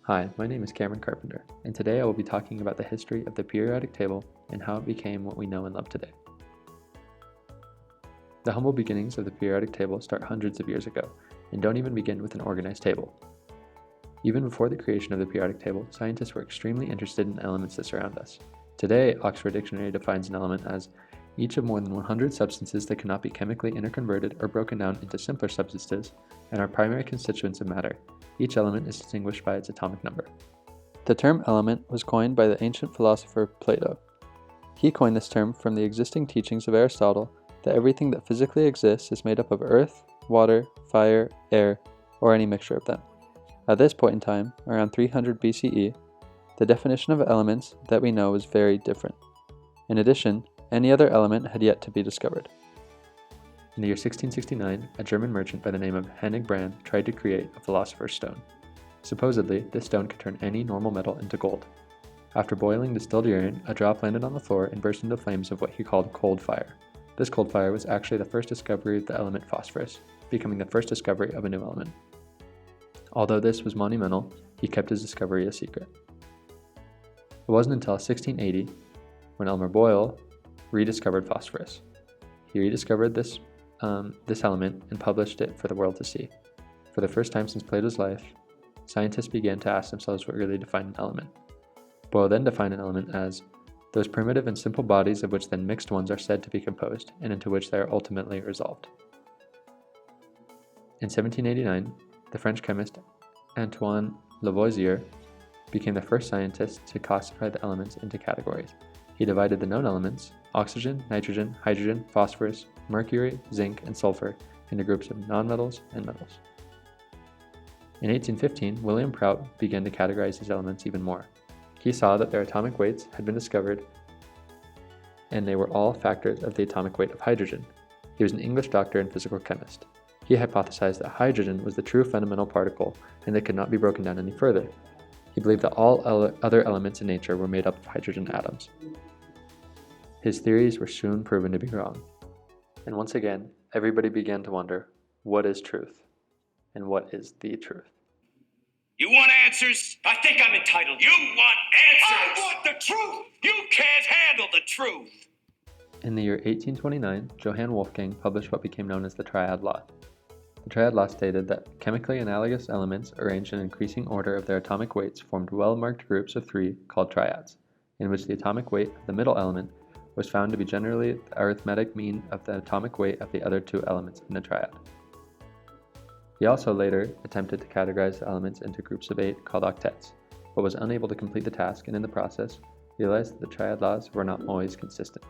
Hi, my name is Cameron Carpenter, and today I will be talking about the history of the periodic table and how it became what we know and love today. The humble beginnings of the periodic table start hundreds of years ago, and don't even begin with an organized table. Even before the creation of the periodic table, scientists were extremely interested in elements that surround us. Today, Oxford Dictionary defines an element as each of more than 100 substances that cannot be chemically interconverted or broken down into simpler substances and are primary constituents of matter. Each element is distinguished by its atomic number. The term element was coined by the ancient philosopher Plato. He coined this term from the existing teachings of Aristotle that everything that physically exists is made up of earth, water, fire, air, or any mixture of them. At this point in time, around 300 BCE, the definition of elements that we know was very different. In addition, any other element had yet to be discovered. In the year 1669, a German merchant by the name of HENNIG tried to create a philosopher's stone. Supposedly, this stone could turn any normal metal into gold. After boiling distilled urine, a drop landed on the floor and burst into flames of what he called cold fire. This cold fire was actually the first discovery of the element phosphorus, becoming the first discovery of a new element. Although this was monumental, he kept his discovery a secret. It wasn't until 1680 when ELMER BOYLE rediscovered phosphorus. He rediscovered this element and published it for the world to see. For the first time since Plato's life, scientists began to ask themselves what really defined an element. Boyle then defined an element as those primitive and simple bodies of which then mixed ones are said to be composed, and into which they are ultimately resolved. In 1789, the French chemist Antoine Lavoisier became the first scientist to classify the elements into categories. He divided the known elements, oxygen, nitrogen, hydrogen, phosphorus, mercury, zinc, and sulfur, into groups of nonmetals and metals. In 1815, William PROUT began to categorize these elements even more. He saw that their atomic weights had been discovered, and they were all factors of the atomic weight of hydrogen. He was an English doctor and physical chemist. He hypothesized that hydrogen was the true fundamental particle and that could not be broken down any further. He believed that all other elements in nature were made up of hydrogen atoms. His theories were soon proven to be wrong. And once again, everybody began to wonder, what is truth? And what is the truth? You want answers? I think I'm entitled. You want answers? I want the truth! You can't handle the truth! In the year 1829, Johann Wolfgang published what became known as the Triad Law. The Triad Law stated that chemically analogous elements arranged in increasing order of their atomic weights formed well-marked groups of three called triads, in which the atomic weight of the middle element was found to be generally the arithmetic mean of the atomic weight of the other two elements in the triad. He also later attempted to categorize the elements into groups of 8 called octets, but was unable to complete the task, and in the process realized that the triad laws were not always consistent.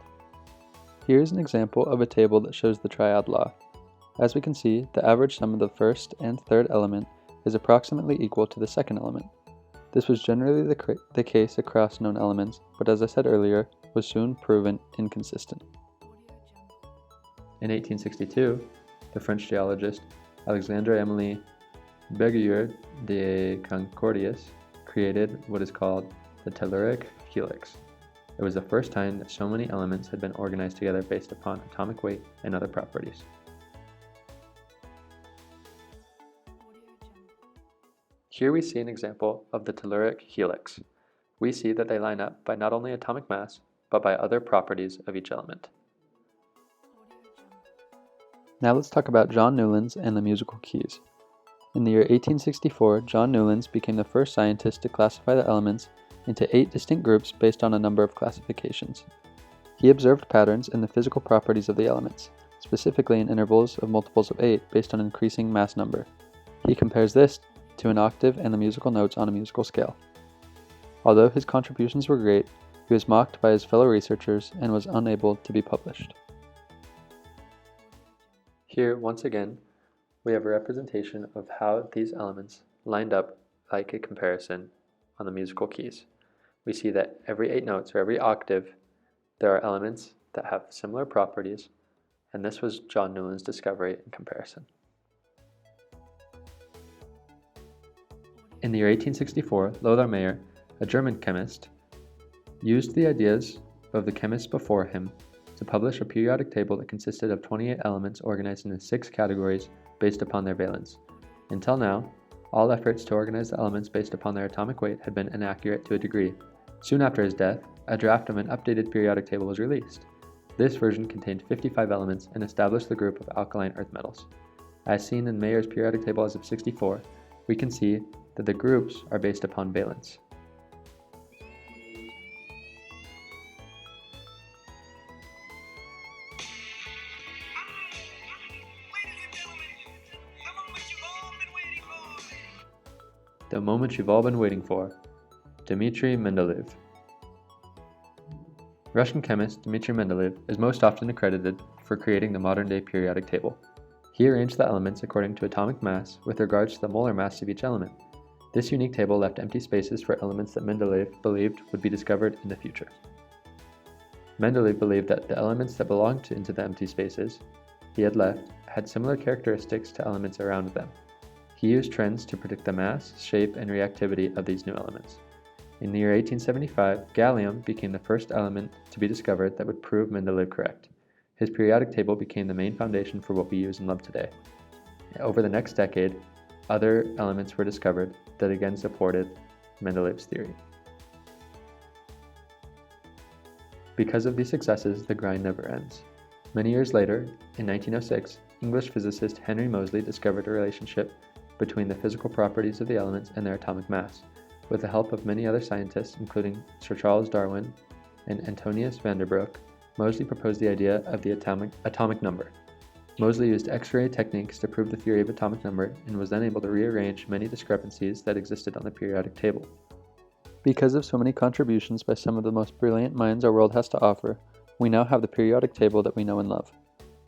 Here is an example of a table that shows the triad law. As we can see, the average sum of the first and third element is approximately equal to the second element. This was generally the case across known elements, but as I said earlier, was soon proven inconsistent. In 1862, the French geologist Alexandre-Émile Bergeyeur de Concordias created what is called the telluric helix. It was the first time that so many elements had been organized together based upon atomic weight and other properties. Here we see an example of the telluric helix. We see that they line up by not only atomic mass, but by other properties of each element. Now let's talk about John Newlands and the musical keys. In the year 1864, John Newlands became the first scientist to classify the elements into 8 distinct groups based on a number of classifications. He observed patterns in the physical properties of the elements, specifically in intervals of multiples of 8 based on increasing mass number. He compares this to an octave and the musical notes on a musical scale. Although his contributions were great, he was mocked by his fellow researchers and was unable to be published. Here, once again, we have a representation of how these elements lined up like a comparison on the musical keys. We see that every 8 notes or every octave, there are elements that have similar properties, and this was John Newland's discovery in comparison. In the year 1864, Lothar Meyer, a German chemist, used the ideas of the chemists before him to publish a periodic table that consisted of 28 elements organized into 6 categories based upon their valence. Until now, All efforts to organize the elements based upon their atomic weight had been inaccurate to a degree. Soon after his death, a draft of an updated periodic table was released. This version contained 55 elements and established the group of alkaline earth metals. As seen in Mayer's periodic table as of 64, we can see that the groups are based upon valence. The moment you've all been waiting for. Dmitri Mendeleev. Russian chemist Dmitri Mendeleev is most often accredited for creating the modern-day periodic table. He arranged the elements according to atomic mass with regards to the molar mass of each element. This unique table left empty spaces for elements that Mendeleev believed would be discovered in the future. Mendeleev believed that the elements that belonged into the empty spaces he had left had similar characteristics to elements around them. He used trends to predict the mass, shape, and reactivity of these new elements. In the year 1875, gallium became the first element to be discovered that would prove Mendeleev correct. His periodic table became the main foundation for what we use and love today. Over the next decade, other elements were discovered that again supported Mendeleev's theory. Because of these successes, the grind never ends. Many years later, in 1906, English physicist Henry Moseley discovered a relationship between the physical properties of the elements and their atomic mass. With the help of many other scientists, including Sir Charles Darwin and Antonius van der Broek, Moseley proposed the idea of the atomic number. Moseley used X-ray techniques to prove the theory of atomic number and was then able to rearrange many discrepancies that existed on the periodic table. Because of so many contributions by some of the most brilliant minds our world has to offer, we now have the periodic table that we know and love.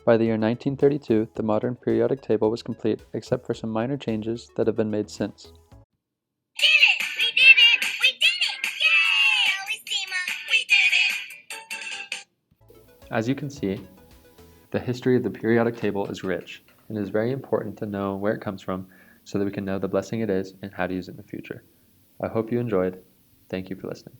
By the year 1932, the modern periodic table was complete, except for some minor changes that have been made since. As you can see, the history of the periodic table is rich, and it is very important to know where it comes from so that we can know the blessing it is and how to use it in the future. I hope you enjoyed. Thank you for listening.